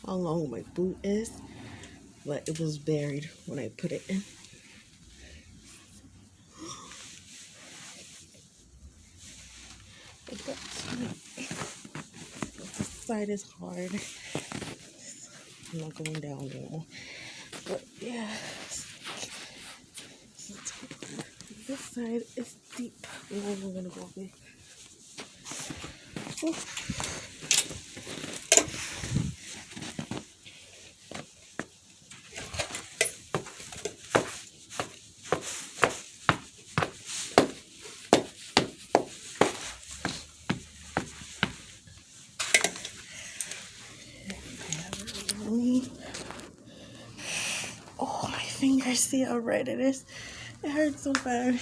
how long my boot is, but it was buried when I put it in. But this side is hard. I'm not going down anymore. But yeah, this side is deep. We're gonna go there. Oh, my fingers, see how red it is? It hurts so bad.